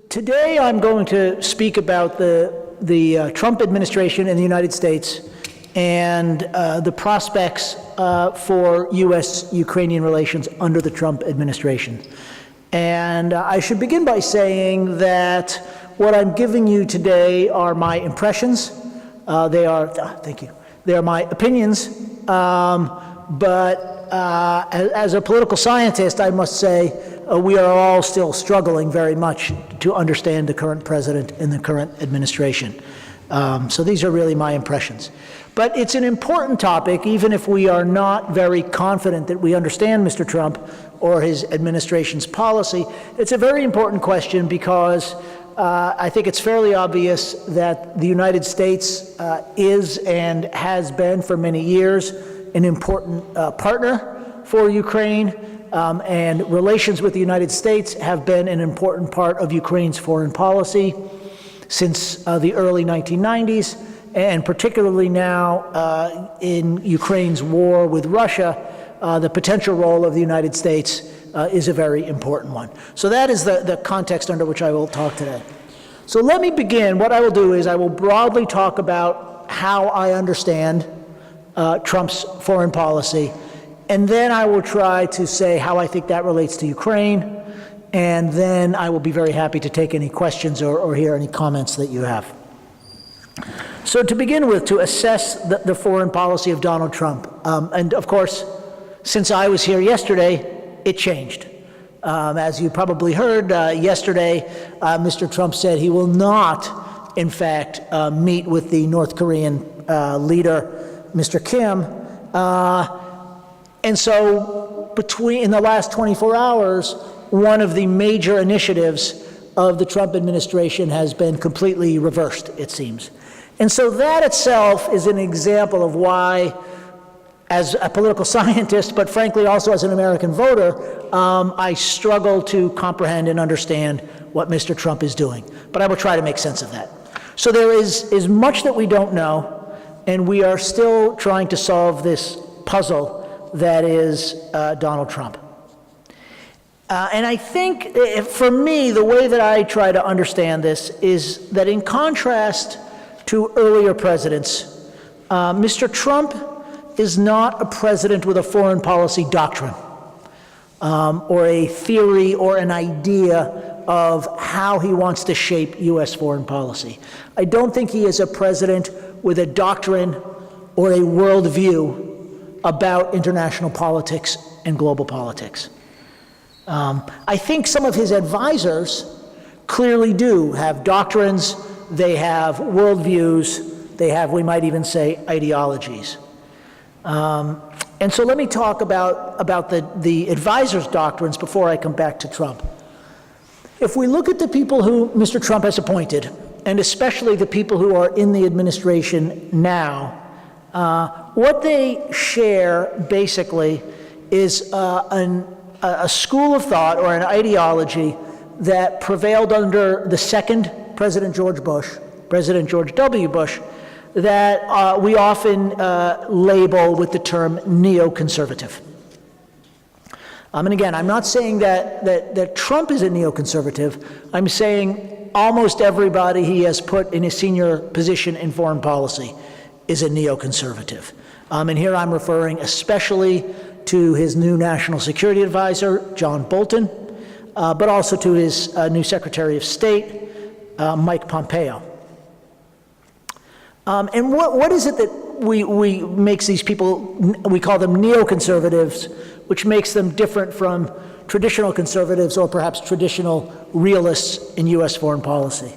Today I'm going to speak about the Trump administration in the United States and the prospects for U.S.-Ukrainian relations under the Trump administration. And I should begin by saying that what I'm giving you today are my impressions. Thank you. They are my opinions, but as a political scientist, I must say we are all still struggling very much to understand the current president and the current administration. So these are really my impressions. But it's an important topic, even if we are not very confident that we understand Mr. Trump or his administration's policy. It's a very important question because I think it's fairly obvious that the United States is and has been for many years an important partner for Ukraine, and relations with the United States have been an important part of Ukraine's foreign policy since the early 1990s, and particularly now in Ukraine's war with Russia, the potential role of the United States is a very important one. So that is the context under which I will talk today. So let me begin. What I will do is I will broadly talk about how I understand Trump's foreign policy, and then I will try to say how I think that relates to Ukraine, and then I will be very happy to take any questions or hear any comments that you have. So to begin with, to assess the foreign policy of Donald Trump, and of course, since I was here yesterday, it changed. As you probably heard, yesterday, Mr. Trump said he will not, in fact, meet with the North Korean leader, Mr. Kim. And so in the last 24 hours, one of the major initiatives of the Trump administration has been completely reversed, it seems. And so that itself is an example of why, as a political scientist, but frankly also as an American voter, I struggle to comprehend and understand what Mr. Trump is doing. But I will try to make sense of that. So there is much that we don't know, and we are still trying to solve this puzzle that is Donald Trump. And I think, for me, the way that I try to understand this is that in contrast to earlier presidents, Mr. Trump is not a president with a foreign policy doctrine or a theory or an idea of how he wants to shape U.S. foreign policy. I don't think he is a president with a doctrine or a worldview about international politics and global politics. I think some of his advisors clearly do have doctrines, they have worldviews, they have, we might even say, ideologies. And so let me talk about the advisors' doctrines before I come back to Trump. If we look at the people who Mr. Trump has appointed, and especially the people who are in the administration now, what they share basically is a school of thought or an ideology that prevailed under the second President George Bush, President George W. Bush, that we often label with the term neoconservative. And again, I'm not saying that Trump is a neoconservative. I'm saying almost everybody he has put in his senior position in foreign policy is a neoconservative. And here I'm referring especially to his new national security advisor, John Bolton, but also to his new Secretary of State, Mike Pompeo. And what is it that we makes these people, we call them neoconservatives, which makes them different from traditional conservatives or perhaps traditional realists in U.S. foreign policy?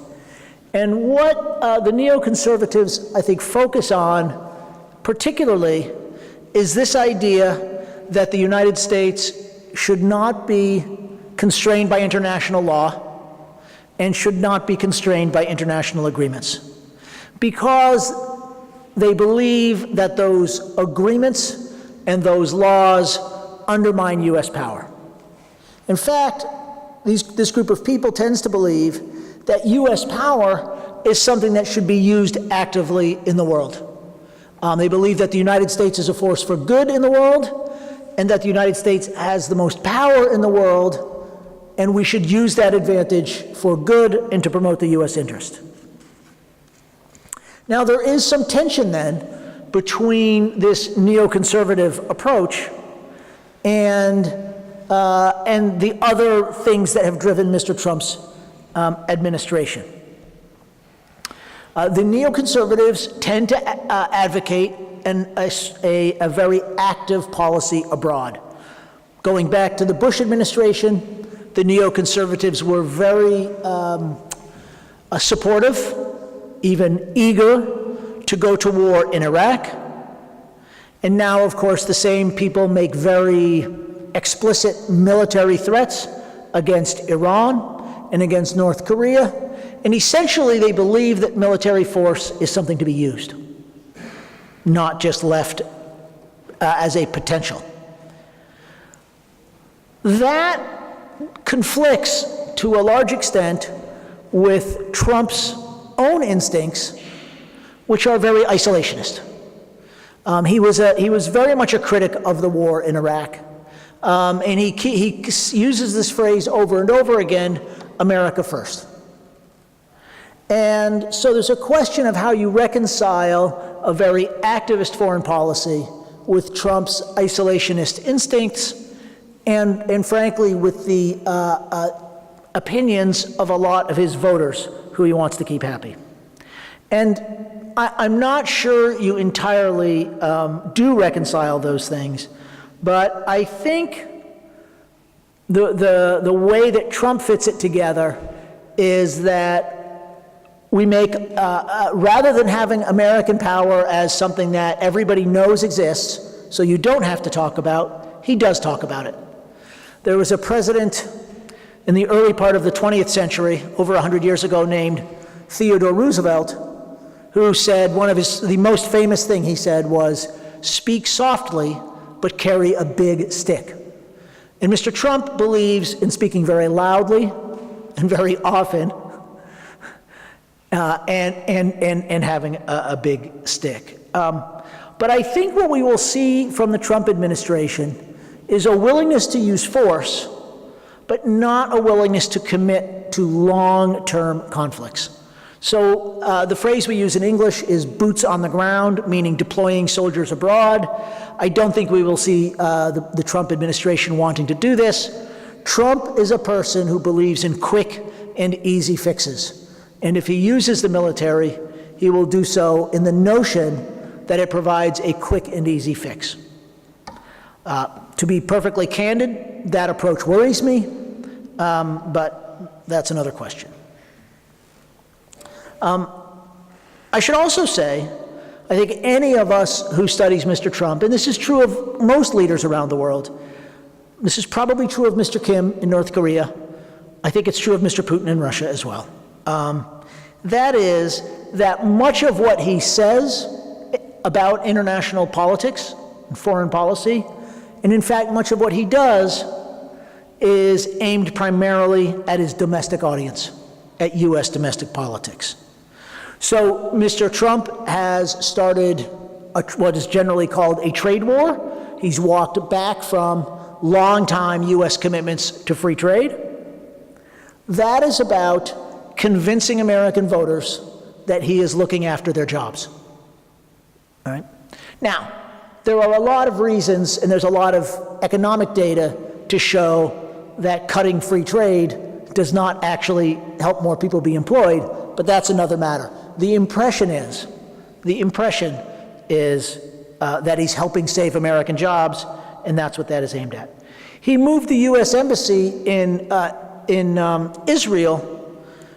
And what the neoconservatives, I think, focus on particularly is this idea that the United States should not be constrained by international law and should not be constrained by international agreements, because they believe that those agreements and those laws undermine U.S. power. In fact, this group of people tends to believe that U.S. power is something that should be used actively in the world. They believe that the United States is a force for good in the world, and that the United States has the most power in the world, and we should use that advantage for good and to promote the U.S. interest. Now, there is some tension then between this neoconservative approach and the other things that have driven Mr. Trump's administration. The neoconservatives tend to advocate a very active policy abroad. Going back to the Bush administration, the neoconservatives were very supportive, even eager to go to war in Iraq. And now, of course, the same people make very explicit military threats against Iran and against North Korea. And essentially, they believe that military force is something to be used, not just left as a potential. That conflicts to a large extent with Trump's own instincts, which are very isolationist. He was very much a critic of the war in Iraq, and he uses this phrase over and over again, America first. And so there's a question of how you reconcile a very activist foreign policy with Trump's isolationist instincts and frankly, with the opinions of a lot of his voters who he wants to keep happy. And I'm not sure you entirely do reconcile those things, but I think the way that Trump fits it together is that we make, rather than having American power as something that everybody knows exists, so you don't have to talk about, he does talk about it. There was a president in the early part of the 20th century, over 100 years ago, named Theodore Roosevelt, who said, the most famous thing he said was, speak softly, but carry a big stick. And Mr. Trump believes in speaking very loudly and very often, and having a big stick. But I think what we will see from the Trump administration is a willingness to use force, but not a willingness to commit to long-term conflicts. So the phrase we use in English is boots on the ground, meaning deploying soldiers abroad. I don't think we will see the Trump administration wanting to do this. Trump is a person who believes in quick and easy fixes. And if he uses the military, he will do so in the notion that it provides a quick and easy fix. To be perfectly candid, that approach worries me, but that's another question. I should also say, I think any of us who studies Mr. Trump, and this is true of most leaders around the world, this is probably true of Mr. Kim in North Korea, I think it's true of Mr. Putin in Russia as well. That is that much of what he says about international politics and foreign policy, and in fact much of what he does, is aimed primarily at his domestic audience, at US domestic politics. So Mr. Trump has started what is generally called a trade war. He's walked back from long-time US commitments to free trade. That is about convincing American voters that he is looking after their jobs. All right? Now, there are a lot of reasons, and there's a lot of economic data to show that cutting free trade does not actually help more people be employed, but that's another matter. The impression is that he's helping save American jobs, and that's what that is aimed at. He moved the U.S. Embassy in Israel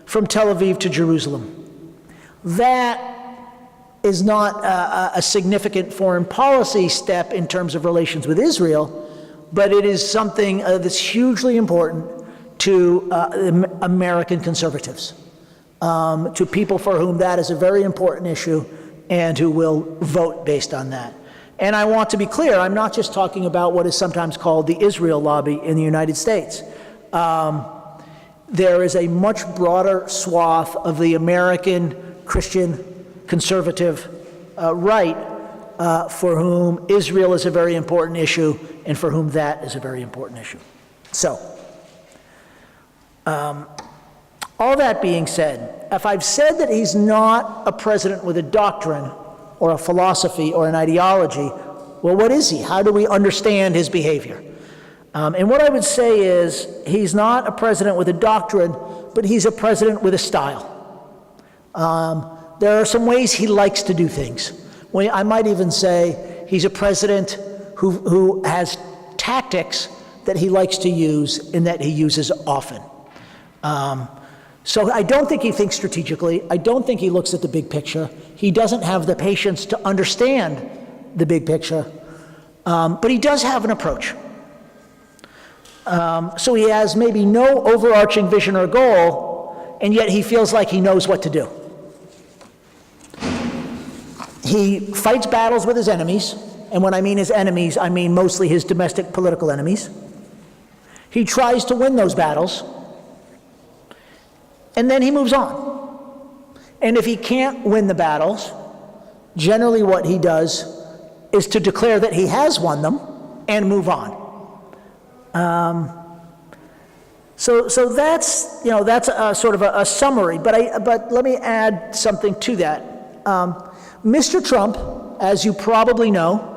from Tel Aviv to Jerusalem. That is not a significant foreign policy step in terms of relations with Israel, but it is something that's hugely important to American conservatives, to people for whom that is a very important issue and who will vote based on that. And I want to be clear, I'm not just talking about what is sometimes called the Israel lobby in the United States. There is a much broader swath of the American Christian conservative right for whom Israel is a very important issue and for whom that is a very important issue. So, All that being said, if I've said that he's not a president with a doctrine or a philosophy or an ideology, well, what is he? How do we understand his behavior? And what I would say is he's not a president with a doctrine, but he's a president with a style. There are some ways he likes to do things. I might even say he's a president who has tactics that he likes to use and that he uses often. So I don't think he thinks strategically. I don't think he looks at the big picture. He doesn't have the patience to understand the big picture, but he does have an approach. So he has maybe no overarching vision or goal, and yet he feels like he knows what to do. He fights battles with his enemies, and when I mean his enemies, I mean mostly his domestic political enemies. He tries to win those battles, and then he moves on. And if he can't win the battles, generally what he does is to declare that he has won them and move on. So that's, that's a sort of a summary, but let me add something to that. Mr. Trump, as you probably know,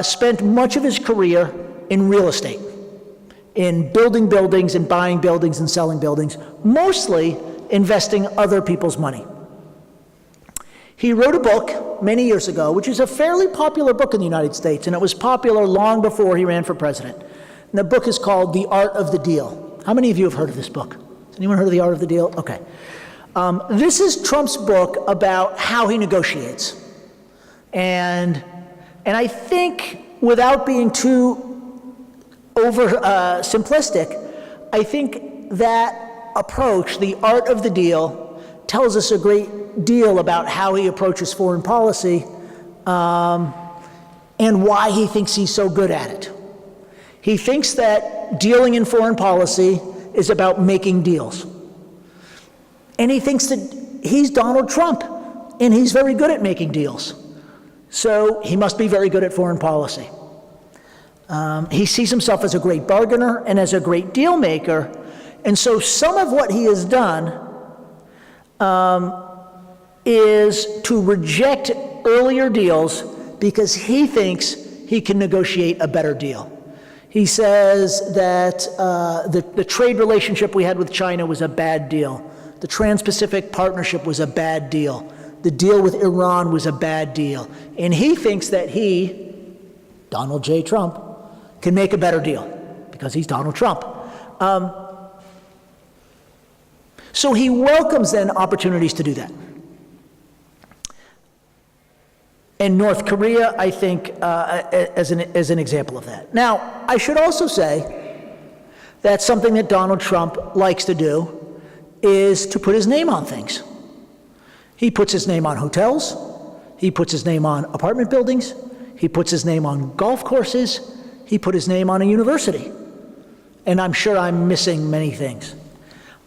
spent much of his career in real estate, in building buildings and buying buildings and selling buildings, mostly investing other people's money. He wrote a book many years ago, which is a fairly popular book in the United States, and it was popular long before he ran for president. And the book is called The Art of the Deal. How many of you have heard of this book? Has anyone heard of The Art of the Deal? Okay. This is Trump's book about how he negotiates. And I think, without being too simplistic, I think that approach, The Art of the Deal, tells us a great deal about how he approaches foreign policy and why he thinks he's so good at it. He thinks that dealing in foreign policy is about making deals. And he thinks that he's Donald Trump, and he's very good at making deals. So he must be very good at foreign policy. He sees himself as a great bargainer and as a great deal maker. And so some of what he has done is to reject earlier deals because he thinks he can negotiate a better deal. He says that the trade relationship we had with China was a bad deal. The Trans-Pacific Partnership was a bad deal. The deal with Iran was a bad deal. And he thinks that he, Donald J. Trump, can make a better deal because he's Donald Trump. So he welcomes then opportunities to do that. And North Korea, I think, as an example of that. Now, I should also say that something that Donald Trump likes to do is to put his name on things. He puts his name on hotels, he puts his name on apartment buildings, he puts his name on golf courses, he put his name on a university. And I'm sure I'm missing many things.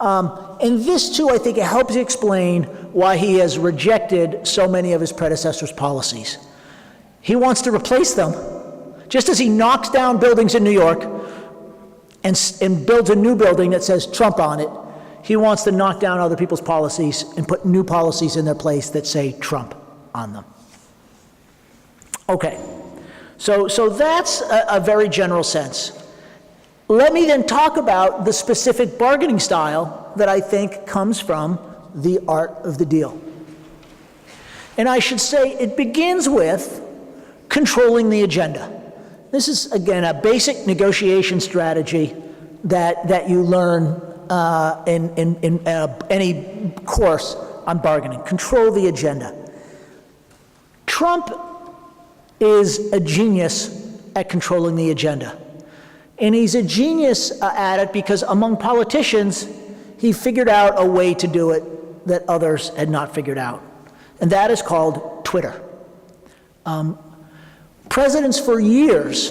And this too, I think, it helps explain why he has rejected so many of his predecessors' policies. He wants to replace them, just as he knocks down buildings in New York and builds a new building that says Trump on it. He wants to knock down other people's policies and put new policies in their place that say Trump on them. Okay, so that's a very general sense. Let me then talk about the specific bargaining style that I think comes from The Art of the Deal. And I should say it begins with controlling the agenda. This is, again, a basic negotiation strategy that you learn in any course on bargaining. Control the agenda. Trump is a genius at controlling the agenda. And he's a genius at it because among politicians, he figured out a way to do it that others had not figured out. And that is called Twitter. Presidents for years,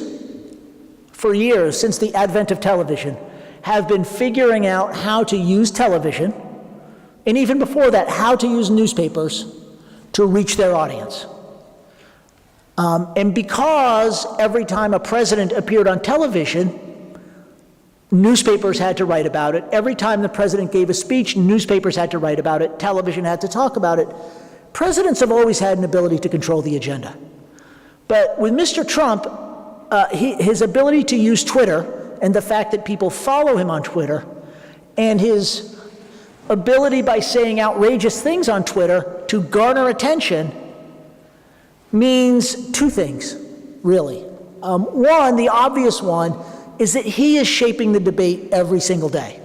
since the advent of television, have been figuring out how to use television, and even before that, how to use newspapers to reach their audience. And because every time a president appeared on television, Newspapers had to write about it. Every time the president gave a speech, newspapers had to write about it. Television had to talk about it. Presidents have always had an ability to control the agenda. But with Mr. Trump, his ability to use Twitter and the fact that people follow him on Twitter, and his ability by saying outrageous things on Twitter to garner attention means two things, really. One, the obvious one, is that he is shaping the debate every single day.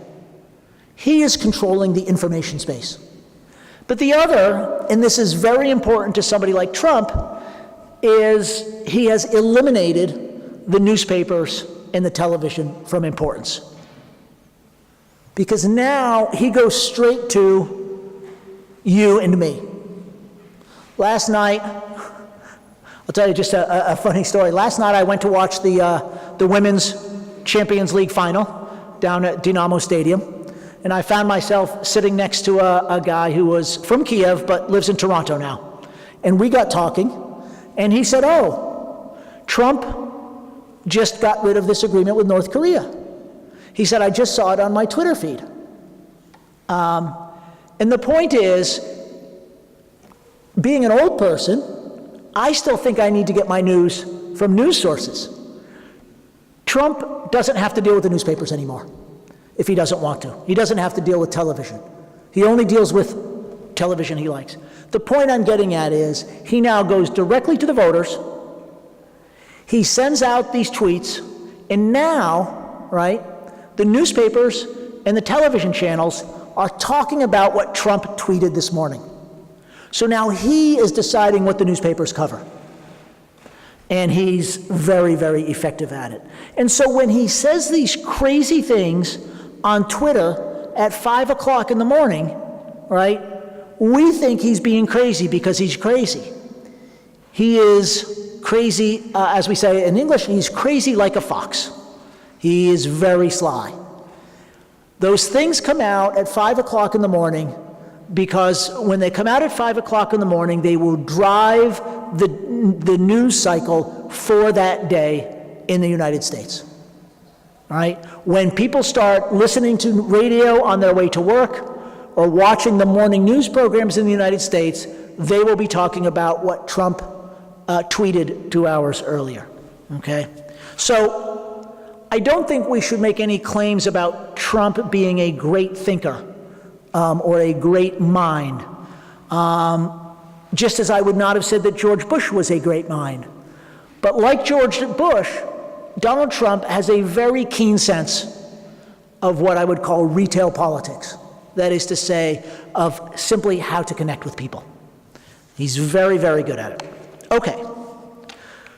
He is controlling the information space. But the other, and this is very important to somebody like Trump, is he has eliminated the newspapers and the television from importance. Because now he goes straight to you and me. Last night, I'll tell you just a funny story. Last night I went to watch the Women's Champions League final down at Dynamo Stadium, and I found myself sitting next to a guy who was from Kiev but lives in Toronto now. And we got talking, and he said, oh, Trump just got rid of this agreement with North Korea. He said, I just saw it on my Twitter feed. And the point is, being an old person, I still think I need to get my news from news sources. Trump doesn't have to deal with the newspapers anymore if he doesn't want to. He doesn't have to deal with television. He only deals with television he likes. The point I'm getting at is he now goes directly to the voters. He sends out these tweets, and now, right, the newspapers and the television channels are talking about what Trump tweeted this morning. So now he is deciding what the newspapers cover. And he's very, very effective at it. And so when he says these crazy things on Twitter at 5 o'clock in the morning, right, we think he's being crazy because he's crazy. He is crazy, as we say in English, he's crazy like a fox. He is very sly. Those things come out at 5 o'clock in the morning because when they come out at 5 o'clock in the morning, they will drive the news cycle for that day in the United States. All right? When people start listening to radio on their way to work or watching the morning news programs in the United States, they will be talking about what Trump tweeted 2 hours earlier. Okay? So I don't think we should make any claims about Trump being a great thinker or a great mind. Just as I would not have said that George Bush was a great mind. But like George Bush, Donald Trump has a very keen sense of what I would call retail politics. That is to say, of simply how to connect with people. He's very, very good at it. Okay.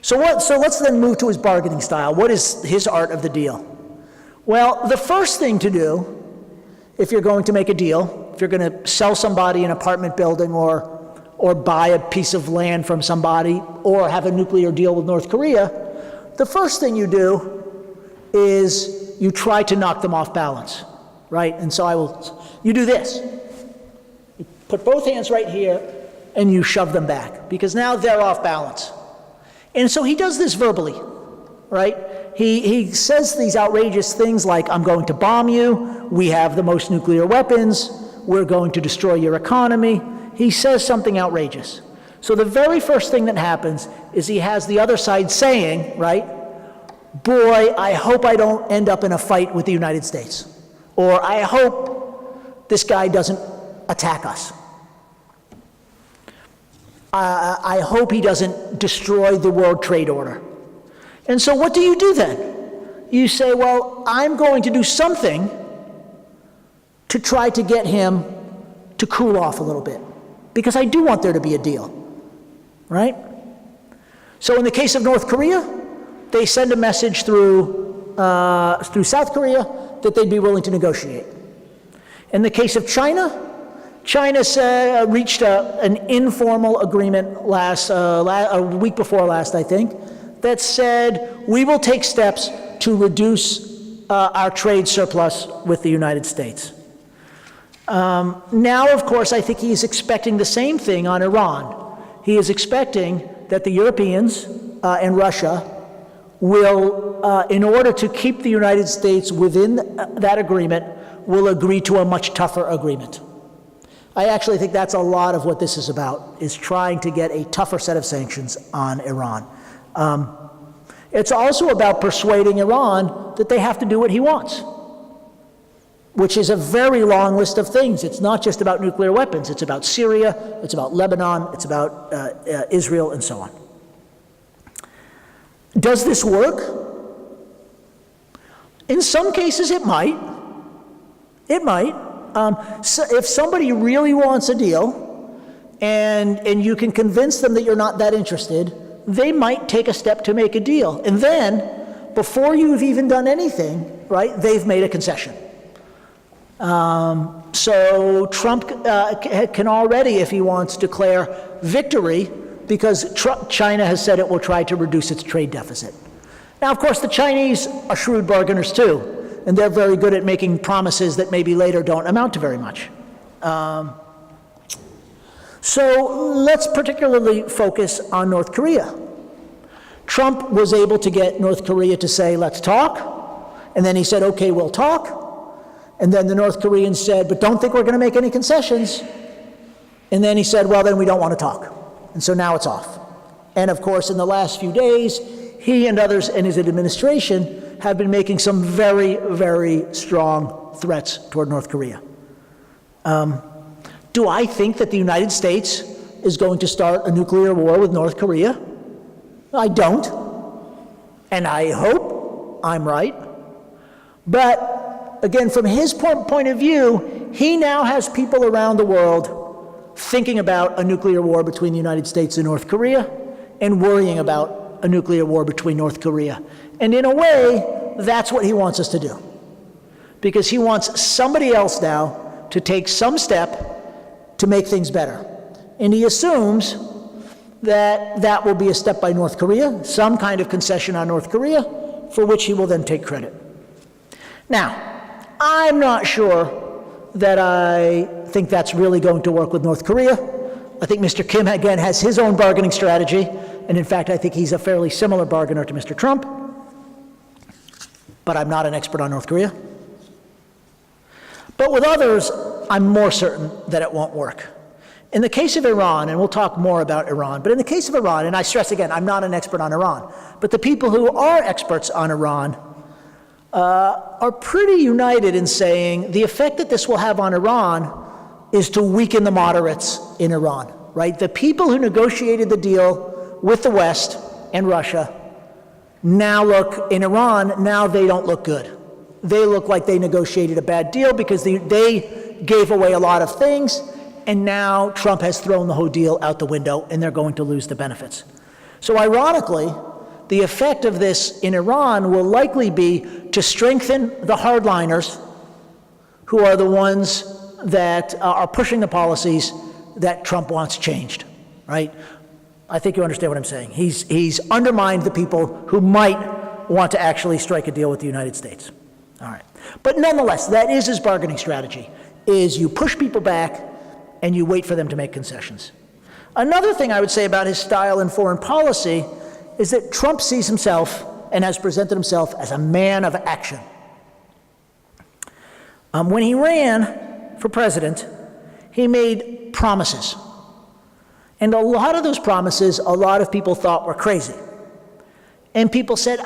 So let's then move to his bargaining style. What is his art of the deal? Well, the first thing to do, if you're going to make a deal, if you're going to sell somebody an apartment building or buy a piece of land from somebody or have a nuclear deal with North Korea, the first thing you do is you try to knock them off balance, right? And so you do this. You put both hands right here and you shove them back because now they're off balance. And so he does this verbally, right? He says these outrageous things like, I'm going to bomb you, we have the most nuclear weapons, we're going to destroy your economy. He says something outrageous. So the very first thing that happens is he has the other side saying, right, boy, I hope I don't end up in a fight with the United States. Or I hope this guy doesn't attack us. I hope he doesn't destroy the World Trade Order. And so what do you do then? You say, well, I'm going to do something to try to get him to cool off a little bit, because I do want there to be a deal, right? So in the case of North Korea, they send a message through South Korea that they'd be willing to negotiate. In the case of China, China reached an informal agreement a week before last, I think, that said we will take steps to reduce our trade surplus with the United States. Now, of course, I think he's expecting the same thing on Iran. He is expecting that the Europeans and Russia will, in order to keep the United States within that agreement, will agree to a much tougher agreement. I actually think that's a lot of what this is about, is trying to get a tougher set of sanctions on Iran. It's also about persuading Iran that they have to do what he wants, which is a very long list of things. It's not just about nuclear weapons. It's about Syria, it's about Lebanon, it's about Israel, and so on. Does this work? In some cases, it might. It might. So if somebody really wants a deal, and you can convince them that you're not that interested, they might take a step to make a deal. And then, before you've even done anything, right, they've made a concession. So Trump can already, if he wants, declare victory because China has said it will try to reduce its trade deficit. Now, of course, the Chinese are shrewd bargainers too, and they're very good at making promises that maybe later don't amount to very much. So let's particularly focus on North Korea. Trump was able to get North Korea to say, let's talk, and then he said, okay, we'll talk. And then the North Koreans said, but don't think we're going to make any concessions. And then he said, well, then we don't want to talk. And so now it's off. And of course, in the last few days, he and others in his administration have been making some very, very strong threats toward North Korea. Do I think that the United States is going to start a nuclear war with North Korea? I don't. And I hope I'm right. But again, from his point of view, he now has people around the world thinking about a nuclear war between the United States and North Korea and worrying about a nuclear war between North Korea. And in a way, that's what he wants us to do. Because he wants somebody else now to take some step to make things better. And he assumes that that will be a step by North Korea, some kind of concession on North Korea, for which he will then take credit. Now, I'm not sure that I think that's really going to work with North Korea. I think Mr. Kim, again, has his own bargaining strategy, and in fact, I think he's a fairly similar bargainer to Mr. Trump, but I'm not an expert on North Korea. But with others, I'm more certain that it won't work. In the case of Iran, and we'll talk more about Iran, but in the case of Iran, and I stress again, I'm not an expert on Iran, but the people who are experts on Iran are pretty united in saying the effect that this will have on Iran is to weaken the moderates in Iran, right? The people who negotiated the deal with the West and Russia now look, in Iran, now they don't look good. They look like they negotiated a bad deal because they gave away a lot of things, and now Trump has thrown the whole deal out the window, and they're going to lose the benefits. So ironically, the effect of this in Iran will likely be to strengthen the hardliners who are the ones that are pushing the policies that Trump wants changed, right? I think you understand what I'm saying. He's undermined the people who might want to actually strike a deal with the United States. All right. But nonetheless, that is his bargaining strategy, is you push people back and you wait for them to make concessions. Another thing I would say about his style in foreign policy is that Trump sees himself and has presented himself as a man of action. When he ran for president, he made promises. And a lot of those promises, a lot of people thought were crazy. And people said,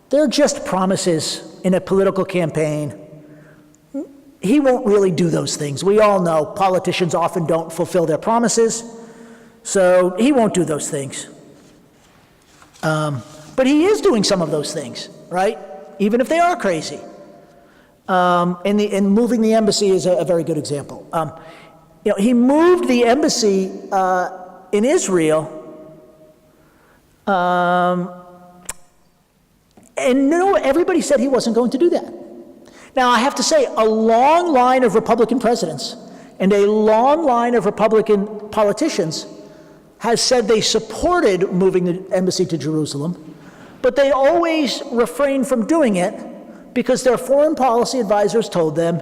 they're just promises in a political campaign. He won't really do those things. We all know politicians often don't fulfill their promises, so he won't do those things. But he is doing some of those things, right? Even if they are crazy. And moving the embassy is a very good example. He moved the embassy in Israel, and everybody said he wasn't going to do that. Now, I have to say, a long line of Republican presidents and a long line of Republican politicians has said they supported moving the embassy to Jerusalem, but they always refrained from doing it because their foreign policy advisors told them,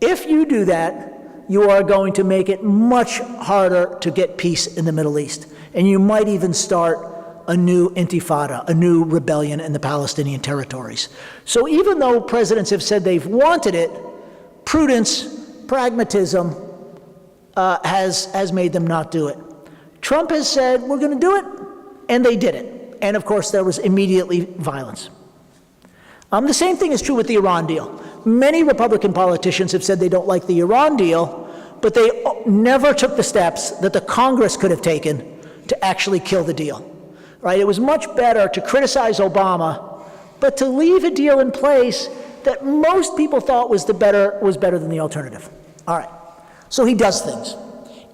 if you do that, you are going to make it much harder to get peace in the Middle East. And you might even start a new intifada, a new rebellion in the Palestinian territories. So even though presidents have said they've wanted it, prudence, pragmatism has made them not do it. Trump has said, we're going to do it, and they did it. And of course, there was immediately violence. The same thing is true with the Iran deal. Many Republican politicians have said they don't like the Iran deal, but they never took the steps that the Congress could have taken to actually kill the deal. Right? It was much better to criticize Obama, but to leave a deal in place that most people thought was better than the alternative. All right. So he does things.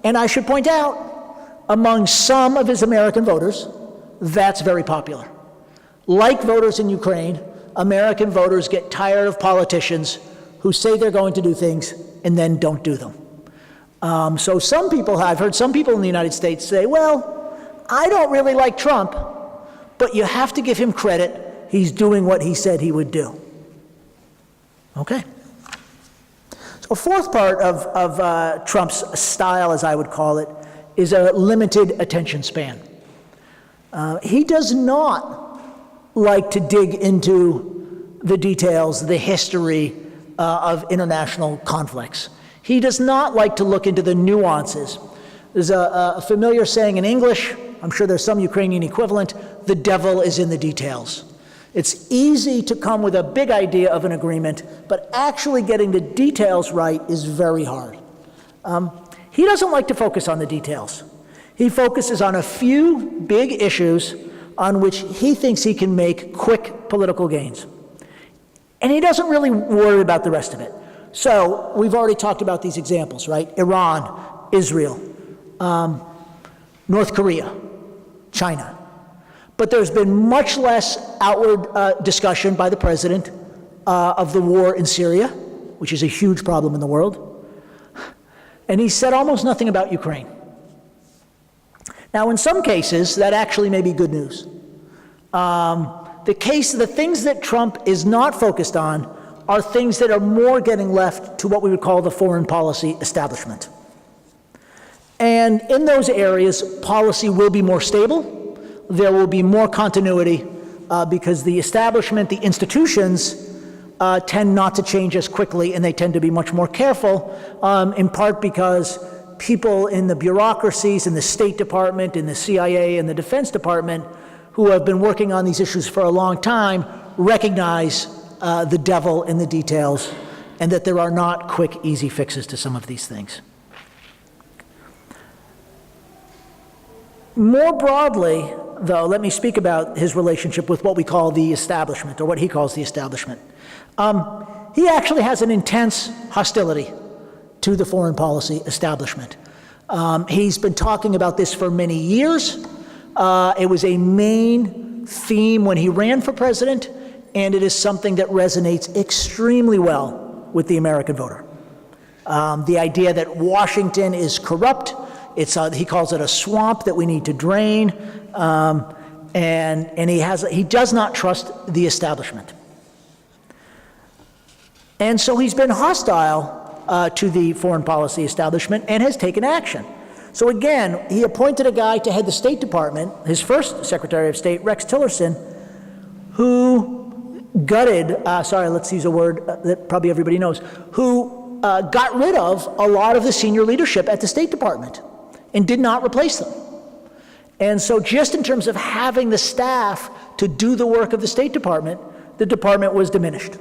And I should point out, among some of his American voters, that's very popular. Like voters in Ukraine, American voters get tired of politicians who say they're going to do things and then don't do them. So some people, I've heard some people in the United States say, well, I don't really like Trump, but you have to give him credit. He's doing what he said he would do. Okay. So a fourth part of Trump's style, as I would call it, is a limited attention span. He does not like to dig into the details, the history of international conflicts. He does not like to look into the nuances. There's a familiar saying in English, I'm sure there's some Ukrainian equivalent, the devil is in the details. It's easy to come with a big idea of an agreement, but actually getting the details right is very hard. He doesn't like to focus on the details. He focuses on a few big issues on which he thinks he can make quick political gains. And he doesn't really worry about the rest of it. So we've already talked about these examples, right? Iran, Israel, North Korea, China. But there's been much less outward discussion by the president of the war in Syria, which is a huge problem in the world. And he said almost nothing about Ukraine. Now, in some cases, that actually may be good news. The things that Trump is not focused on are things that are more getting left to what we would call the foreign policy establishment. And in those areas, policy will be more stable. There will be more continuity because the establishment, the institutions, tend not to change as quickly, and they tend to be much more careful, in part because people in the bureaucracies, in the State Department, in the CIA, and the Defense Department, who have been working on these issues for a long time, recognize the devil in the details, and that there are not quick, easy fixes to some of these things. More broadly, though, let me speak about his relationship with what we call the establishment, or what he calls the establishment. He actually has an intense hostility to the foreign policy establishment. He's been talking about this for many years. It was a main theme when he ran for president, and it is something that resonates extremely well with the American voter. The idea that Washington is corrupt, he calls it a swamp that we need to drain, and he does not trust the establishment. And so he's been hostile to the foreign policy establishment and has taken action. So again, he appointed a guy to head the State Department, his first Secretary of State, Rex Tillerson, who gutted, let's use a word that probably everybody knows, who got rid of a lot of the senior leadership at the State Department and did not replace them. And so just in terms of having the staff to do the work of the State Department, the department was diminished.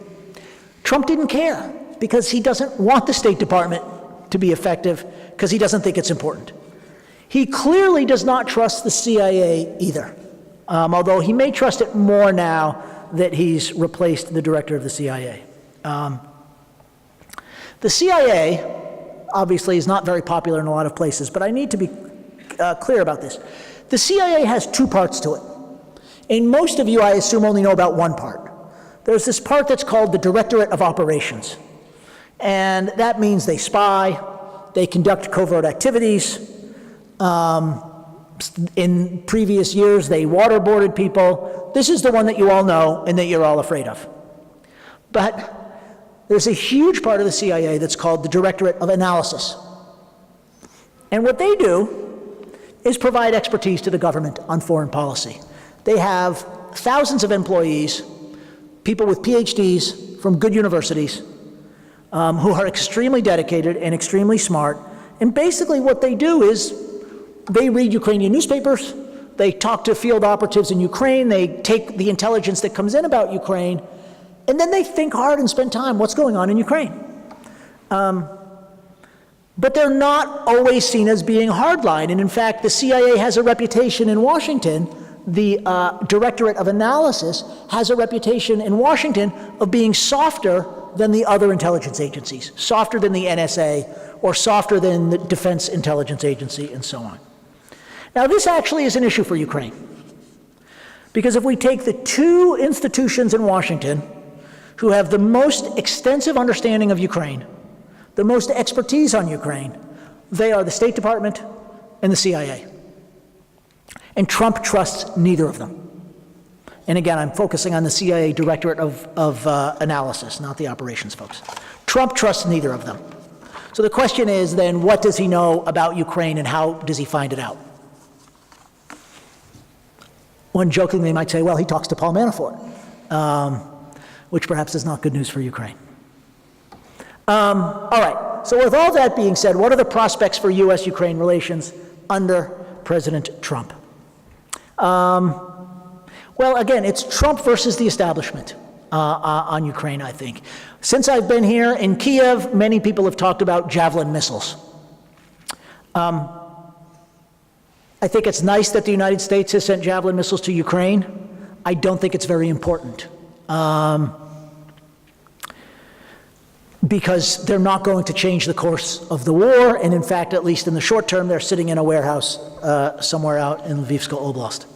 Trump didn't care because he doesn't want the State Department to be effective because he doesn't think it's important. He clearly does not trust the CIA either, although he may trust it more now that he's replaced the director of the CIA. The CIA, obviously, is not very popular in a lot of places, but I need to be clear about this. The CIA has two parts to it. And most of you, I assume, only know about one part. There's this part that's called the Directorate of Operations. And that means they spy, they conduct covert activities. In previous years, they waterboarded people. This is the one that you all know and that you're all afraid of. But there's a huge part of the CIA that's called the Directorate of Analysis. And what they do is provide expertise to the government on foreign policy. They have thousands of employees, people with PhDs from good universities, who are extremely dedicated and extremely smart. And basically what they do is they read Ukrainian newspapers, they talk to field operatives in Ukraine, they take the intelligence that comes in about Ukraine, and then they think hard and spend time what's going on in Ukraine. But they're not always seen as being hardline. And in fact, the CIA has a reputation in Washington, the Directorate of Analysis has a reputation in Washington of being softer than the other intelligence agencies, softer than the NSA, or softer than the Defense Intelligence Agency, and so on. Now, this actually is an issue for Ukraine. Because if we take the two institutions in Washington who have the most extensive understanding of Ukraine, the most expertise on Ukraine, they are the State Department and the CIA. And Trump trusts neither of them. And again, I'm focusing on the CIA Directorate of Analysis, not the operations folks. Trump trusts neither of them. So the question is then, what does he know about Ukraine and how does he find it out? One jokingly might say, well, he talks to Paul Manafort, which perhaps is not good news for Ukraine. All right, so with all that being said, what are the prospects for U.S.-Ukraine relations under President Trump? Well, again, it's Trump versus the establishment on Ukraine, I think. Since I've been here in Kiev, many people have talked about Javelin missiles. I think it's nice that the United States has sent Javelin missiles to Ukraine. I don't think it's very important. Because they're not going to change the course of the war, and in fact, at least in the short term, they're sitting in a warehouse somewhere out in Lvivska Oblast.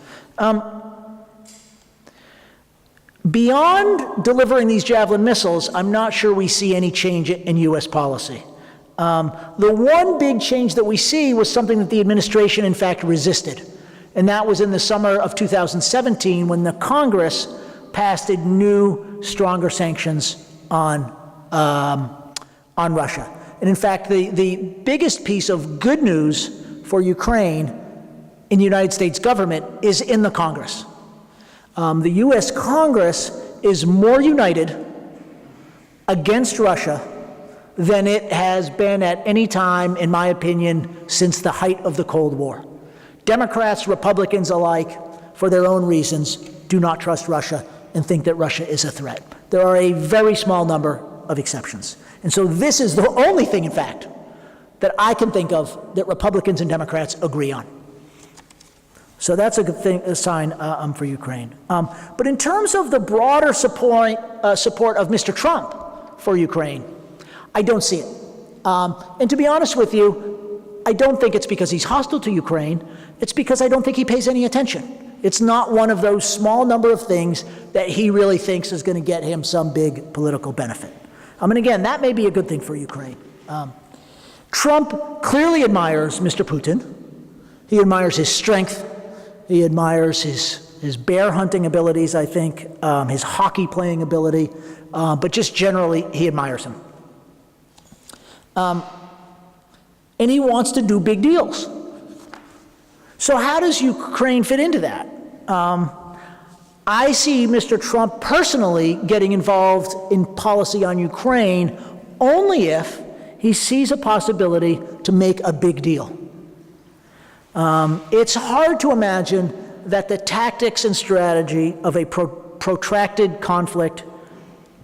Beyond delivering these Javelin missiles, I'm not sure we see any change in U.S. policy. The one big change that we see was something that the administration, in fact, resisted, and that was in the summer of 2017 when the Congress passed new, stronger sanctions on Russia. And in fact, the biggest piece of good news for Ukraine in the United States government is in the Congress. The U.S. Congress is more united against Russia than it has been at any time, in my opinion, since the height of the Cold War. Democrats, Republicans alike, for their own reasons, do not trust Russia and think that Russia is a threat. There are a very small number of exceptions. And so this is the only thing, in fact, that I can think of that Republicans and Democrats agree on. So that's a good thing, a sign for Ukraine. But in terms of the broader support of Mr. Trump for Ukraine, I don't see it. And to be honest with you, I don't think it's because he's hostile to Ukraine. It's because I don't think he pays any attention. It's not one of those small number of things that he really thinks is going to get him some big political benefit. And again, that may be a good thing for Ukraine. Trump clearly admires Mr. Putin. He admires his strength. He admires his bear hunting abilities, I think, his hockey playing ability, but just generally, he admires him. And he wants to do big deals. So how does Ukraine fit into that? I see Mr. Trump personally getting involved in policy on Ukraine only if he sees a possibility to make a big deal. It's hard to imagine that the tactics and strategy of a protracted conflict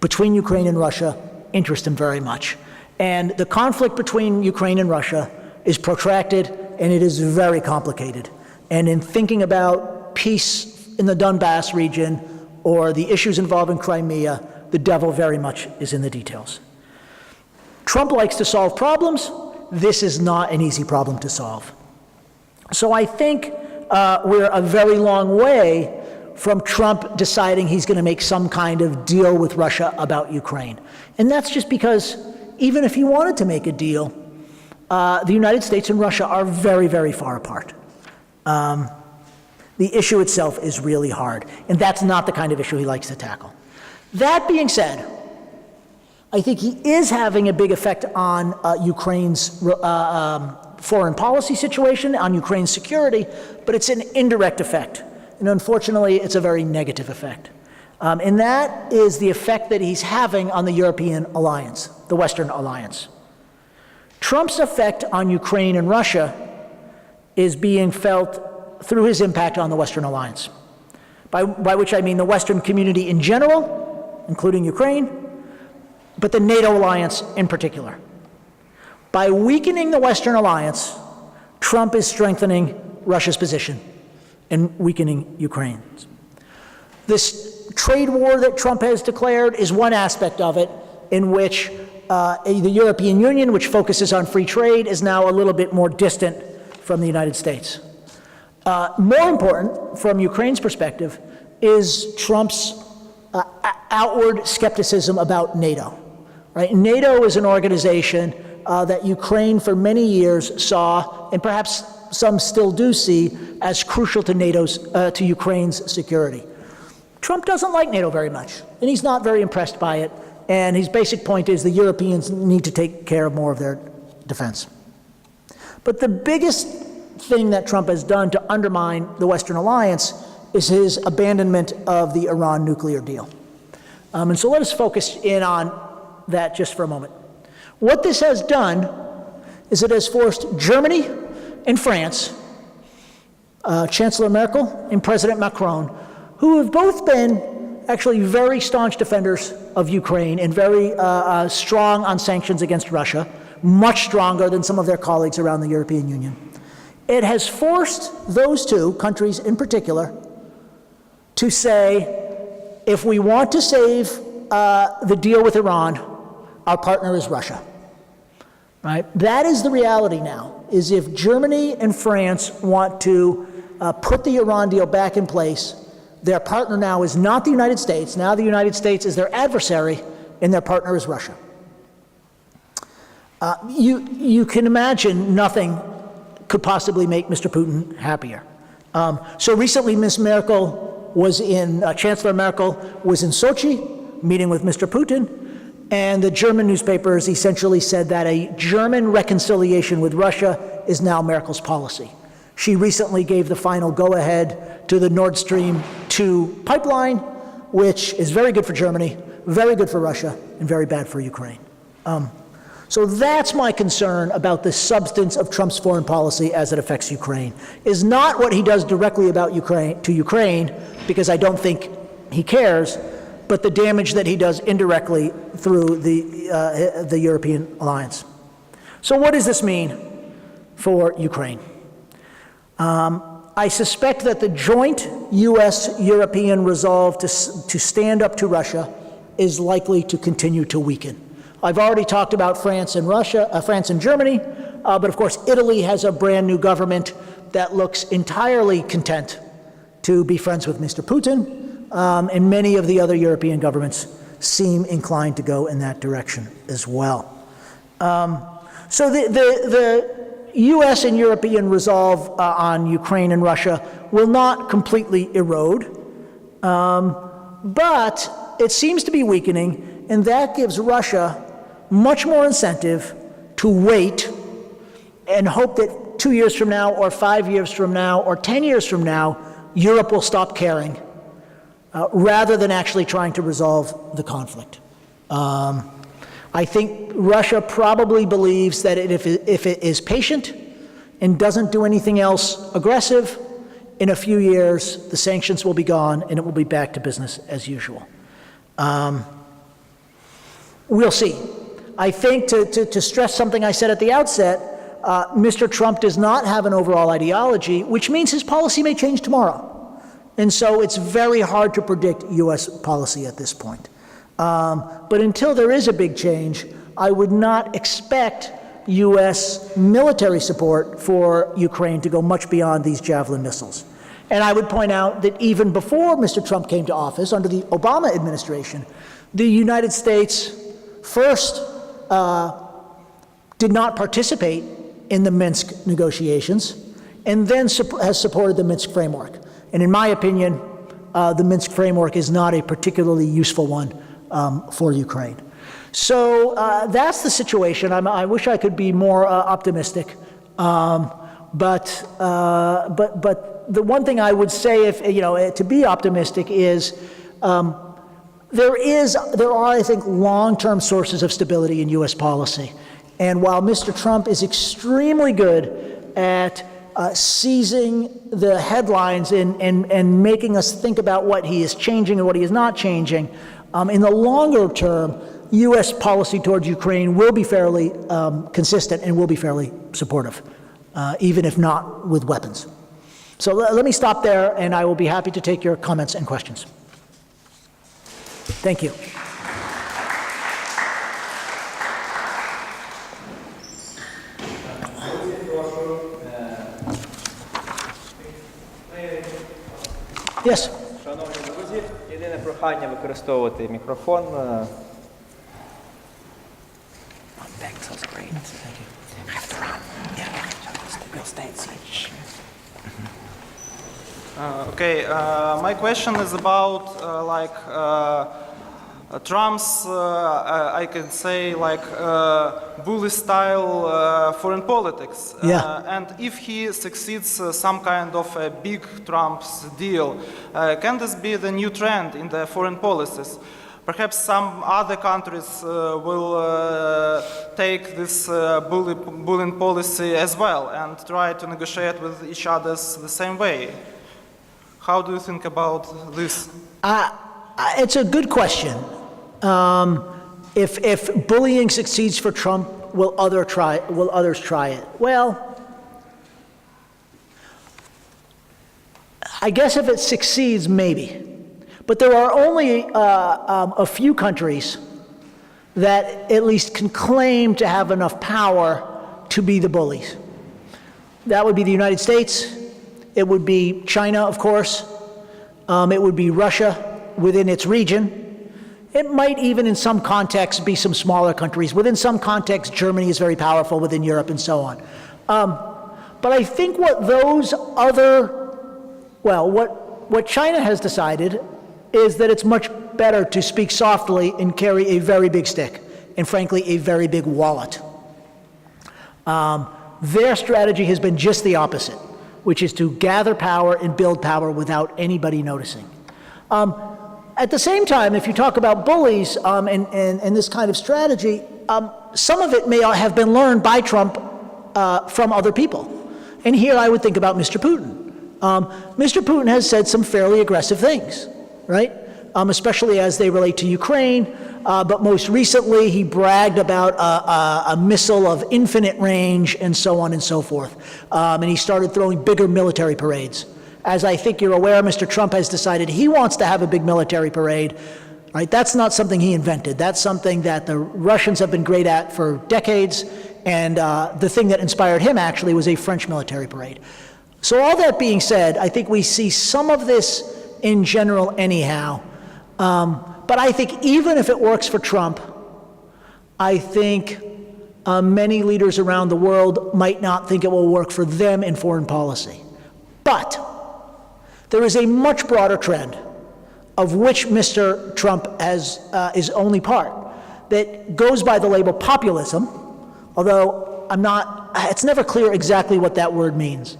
between Ukraine and Russia interest him very much. And the conflict between Ukraine and Russia is protracted, and it is very complicated. And in thinking about peace in the Donbass region or the issues involving Crimea, the devil very much is in the details. Trump likes to solve problems. This is not an easy problem to solve. So I think we're a very long way from Trump deciding he's going to make some kind of deal with Russia about Ukraine. And that's just because even if he wanted to make a deal, the United States and Russia are very, very far apart. The issue itself is really hard, and that's not the kind of issue he likes to tackle. That being said, I think he is having a big effect on Ukraine's foreign policy situation, on Ukraine's security, but it's an indirect effect. And unfortunately, it's a very negative effect. And that is the effect that he's having on the European alliance, the Western alliance. Trump's effect on Ukraine and Russia is being felt through his impact on the Western alliance, by which I mean the Western community in general, including Ukraine, but the NATO alliance in particular. By weakening the Western alliance, Trump is strengthening Russia's position and weakening Ukraine's. This trade war that Trump has declared is one aspect of it, in which the European Union, which focuses on free trade, is now a little bit more distant from the United States. More important, from Ukraine's perspective, is Trump's outward skepticism about NATO. Right? NATO is an organization that Ukraine for many years saw, and perhaps some still do see, as crucial to Ukraine's security. Trump doesn't like NATO very much, and he's not very impressed by it, and his basic point is the Europeans need to take care of more of their defense. But the biggest thing that Trump has done to undermine the Western alliance is his abandonment of the Iran nuclear deal. And so let us focus in on that just for a moment. What this has done is it has forced Germany and France, Chancellor Merkel and President Macron, who have both been actually very staunch defenders of Ukraine and very strong on sanctions against Russia, much stronger than some of their colleagues around the European Union. It has forced those two countries in particular to say, if we want to save the deal with Iran, our partner is Russia. Right? That is the reality now, is if Germany and France want to put the Iran deal back in place, their partner now is not the United States. Now the United States is their adversary, and their partner is Russia. You can imagine nothing could possibly make Mr. Putin happier. So recently, Chancellor Merkel was in Sochi, meeting with Mr. Putin, and the German newspapers essentially said that a German reconciliation with Russia is now Merkel's policy. She recently gave the final go-ahead to the Nord Stream 2 pipeline, which is very good for Germany, very good for Russia, and very bad for Ukraine. So that's my concern about the substance of Trump's foreign policy as it affects Ukraine, is not what he does directly about Ukraine, because I don't think he cares, but the damage that he does indirectly through the European alliance. So what does this mean for Ukraine? I suspect that the joint U.S.-European resolve to stand up to Russia is likely to continue to weaken. I've already talked about France and Germany, but of course Italy has a brand new government that looks entirely content to be friends with Mr. Putin, and many of the other European governments seem inclined to go in that direction as well. So the U.S. and European resolve on Ukraine and Russia will not completely erode, but it seems to be weakening, and that gives Russia much more incentive to wait and hope that 2 years from now, or 5 years from now, or 10 years from now, Europe will stop caring, rather than actually trying to resolve the conflict. I think Russia probably believes that if it is patient and doesn't do anything else aggressive, in a few years the sanctions will be gone and it will be back to business as usual. We'll see. I think to stress something I said at the outset, Mr. Trump does not have an overall ideology, which means his policy may change tomorrow. And so it's very hard to predict U.S. policy at this point. But until there is a big change, I would not expect U.S. military support for Ukraine to go much beyond these Javelin missiles. And I would point out that even before Mr. Trump came to office, under the Obama administration, the United States first did not participate in the Minsk negotiations, and then has supported the Minsk framework. And in my opinion, the Minsk framework is not a particularly useful one for Ukraine. So that's the situation. I wish I could be more optimistic, but the one thing I would say, if to be optimistic, is there are, I think, long-term sources of stability in U.S. policy. And while Mr. Trump is extremely good at seizing the headlines and making us think about what he is changing and what he is not changing, in the longer term, U.S. policy towards Ukraine will be fairly consistent and will be fairly supportive, even if not with weapons. So let me stop there, and I will be happy to take your comments and questions. Thank you. Yes. Шановні друзі, єдине прохання використовувати мікрофон. Thanks, that was great. Thank you. I have to run. Yeah, we'll stay at seat. Okay, my question is about Trump's, I can say, bully style foreign politics. And if he succeeds some kind of a big Trump's deal, can this be the new trend in the foreign policies? Perhaps some other countries will take this bullying policy as well and try to negotiate with each other the same way. How do you think about this? It's a good question. If bullying succeeds for Trump, will others try it? Well, I guess if it succeeds, maybe. But there are only a few countries that at least can claim to have enough power to be the bullies. That would be the United States. It would be China, of course. It would be Russia within its region. It might even in some contexts be some smaller countries. Within some contexts, Germany is very powerful within Europe and so on. But I think what China has decided is that it's much better to speak softly and carry a very big stick, and frankly, a very big wallet. Their strategy has been just the opposite, which is to gather power and build power without anybody noticing. At the same time, if you talk about bullies and this kind of strategy, some of it may have been learned by Trump from other people. And here I would think about Mr. Putin. Mr. Putin has said some fairly aggressive things, right? Especially as they relate to Ukraine. But most recently, he bragged about a missile of infinite range and so on and so forth. And he started throwing bigger military parades. As I think you're aware, Mr. Trump has decided he wants to have a big military parade. Right? That's not something he invented. That's something that the Russians have been great at for decades. And the thing that inspired him, actually, was a French military parade. So all that being said, I think we see some of this in general anyhow. But I think even if it works for Trump, I think many leaders around the world might not think it will work for them in foreign policy. But there is a much broader trend, of which Mr. Trump is only part, that goes by the label populism, although it's never clear exactly what that word means.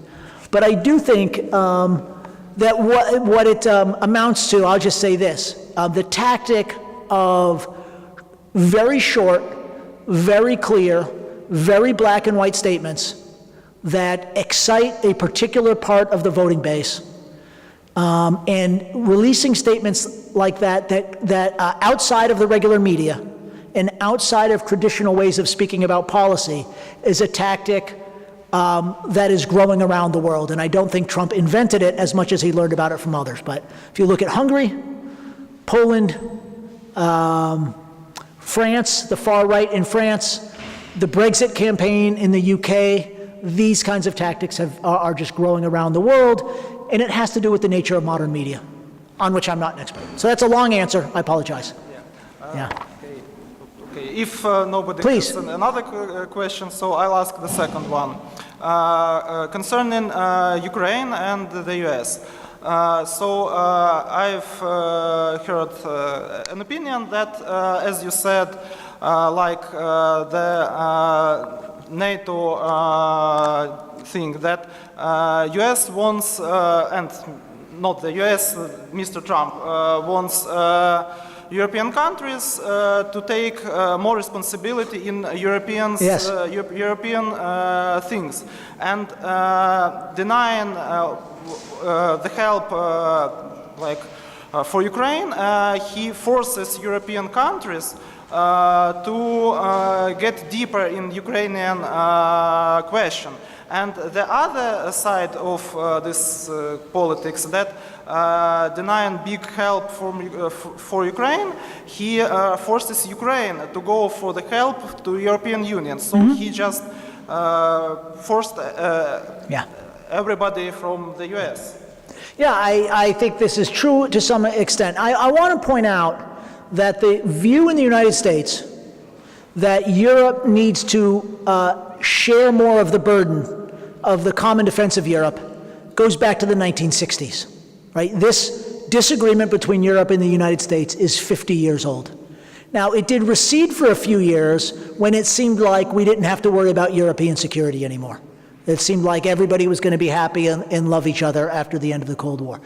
But I do think that what it amounts to, I'll just say this, the tactic of very short, very clear, very black and white statements that excite a particular part of the voting base, and releasing statements like that outside of the regular media and outside of traditional ways of speaking about policy is a tactic that is growing around the world. And I don't think Trump invented it as much as he learned about it from others. But if you look at Hungary, Poland, France, the far right in France, the Brexit campaign in the UK, these kinds of tactics are just growing around the world, and it has to do with the nature of modern media, on which I'm not an expert. So that's a long answer. I apologize. Okay. If nobody Please. has another question, so I'll ask the second one. Concerning Ukraine and the US. I've heard an opinion that, as you said, NATO thing that US wants, and not the US, Mr. Trump wants European countries to take more responsibility in European things, and denying the help for Ukraine, he forces European countries to get deeper in Ukrainian question. And the other side of this politics, that denying big help for Ukraine, he forces Ukraine to go for the help to European Union. So he just forced everybody from the US. Yeah, I think this is true to some extent. I want to point out that the view in the United States that Europe needs to share more of the burden of the common defense of Europe goes back to the 1960s, right? This disagreement between Europe and the United States is 50 years old. Now, it did recede for a few years when it seemed like we didn't have to worry about European security anymore. It seemed like everybody was going to be happy and love each other after the end of the Cold War.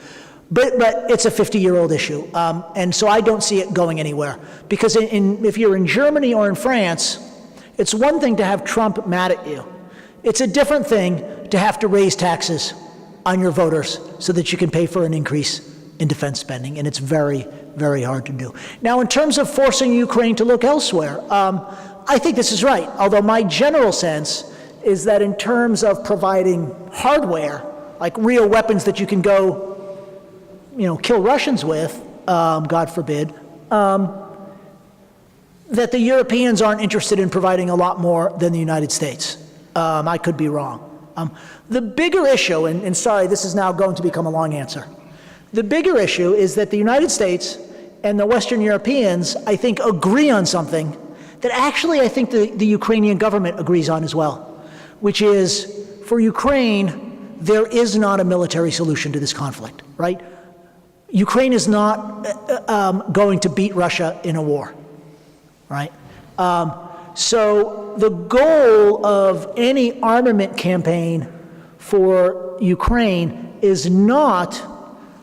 But it's a 50-year-old issue, and so I don't see it going anywhere. Because if you're in Germany or in France, it's one thing to have Trump mad at you. It's a different thing to have to raise taxes on your voters so that you can pay for an increase in defense spending, and it's very, very hard to do. Now, in terms of forcing Ukraine to look elsewhere, I think this is right, although my general sense is that in terms of providing hardware, like real weapons that you can go, kill Russians with, God forbid, that the Europeans aren't interested in providing a lot more than the United States. I could be wrong. The bigger issue, and sorry, this is now going to become a long answer. The bigger issue is that the United States and the Western Europeans, I think, agree on something that actually I think the Ukrainian government agrees on as well, which is, for Ukraine, there is not a military solution to this conflict, right? Ukraine is not going to beat Russia in a war, right? So the goal of any armament campaign for Ukraine is not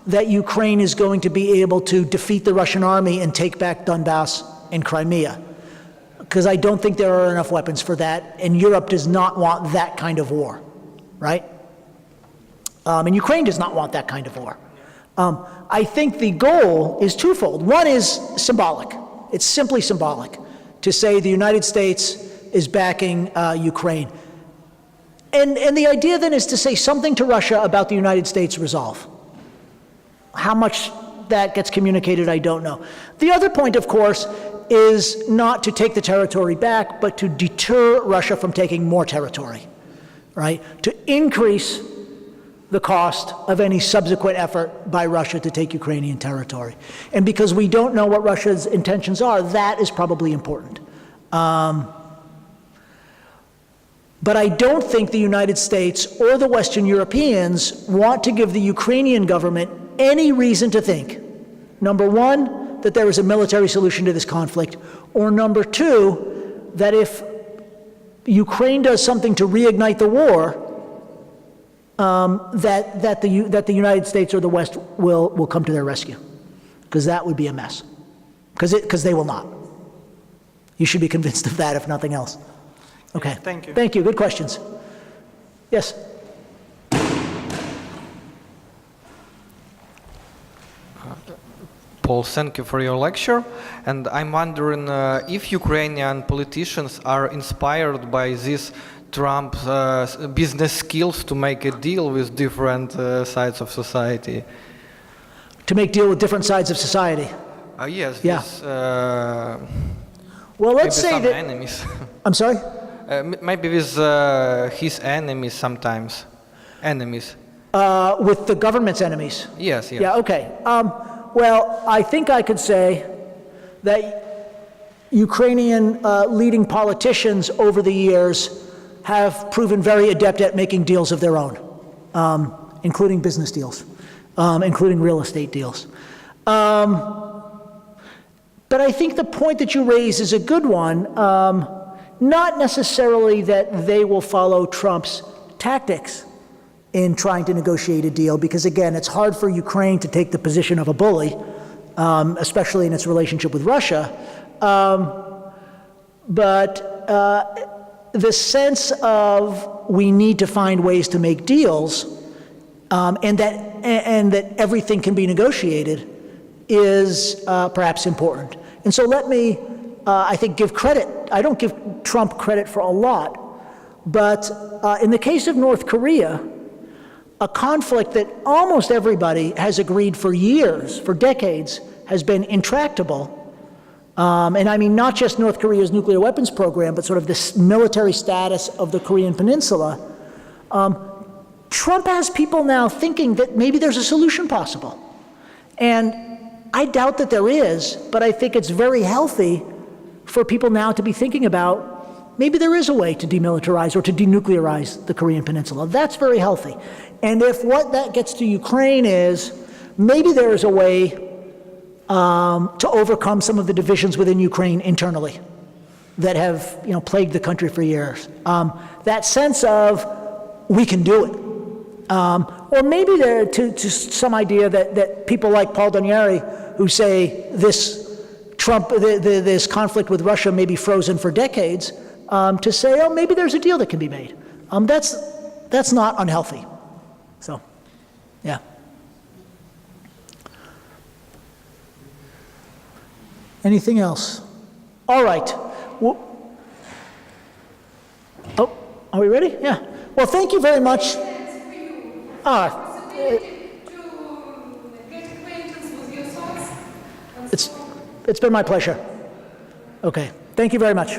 that Ukraine is going to be able to defeat the Russian army and take back Donbass and Crimea, because I don't think there are enough weapons for that, and Europe does not want that kind of war, right? And Ukraine does not want that kind of war. I think the goal is twofold. One is symbolic. It's simply symbolic to say the United States is backing Ukraine. And the idea then is to say something to Russia about the United States resolve. How much that gets communicated, I don't know. The other point, of course, is not to take the territory back, but to deter Russia from taking more territory, right? To increase the cost of any subsequent effort by Russia to take Ukrainian territory. And because we don't know what Russia's intentions are, that is probably important. But I don't think the United States or the Western Europeans want to give the Ukrainian government any reason to think, number one, that there is a military solution to this conflict, or number two, that if Ukraine does something to reignite the war, that the United States or the West will come to their rescue, because that would be a mess, because they will not. You should be convinced of that, if nothing else. Okay. Thank you. Thank you. Good questions. Yes. Paul, thank you for your lecture. And I'm wondering if Ukrainian politicians are inspired by these Trump's business skills to make a deal with different sides of society. To make deal with different sides of society. Yes. Yeah. This, well, let's say some that. Enemies. I'm sorry? Maybe with his enemies sometimes. Enemies. With the government's enemies. Yes. Yeah. Okay. Well, I think I could say that Ukrainian leading politicians over the years have proven very adept at making deals of their own, including business deals, including real estate deals. But I think the point that you raise is a good one, Not necessarily that they will follow Trump's tactics in trying to negotiate a deal, because again, it's hard for Ukraine to take the position of a bully, especially in its relationship with Russia. But the sense of we need to find ways to make deals, and that everything can be negotiated is perhaps important. And so let me, I think, give credit. I don't give Trump credit for a lot, but in the case of North Korea, a conflict that almost everybody has agreed for years, for decades, has been intractable. And I mean not just North Korea's nuclear weapons program, but sort of this military status of the Korean Peninsula. Trump has people now thinking that maybe there's a solution possible. And I doubt that there is, but I think it's very healthy for people now to be thinking about maybe there is a way to demilitarize or to denuclearize the Korean Peninsula. That's very healthy. And if what that gets to Ukraine is maybe there is a way to overcome some of the divisions within Ukraine internally that have, plagued the country for years. That sense of we can do it. Or maybe there to some idea that people like Paul D who say this this conflict with Russia may be frozen for decades, to say, oh, maybe there's a deal that can be made. That's not unhealthy. So, yeah. Anything else? All right. Well, oh, are we ready? Yeah. Well, thank you very much. It's been my pleasure. Okay. Thank you very much.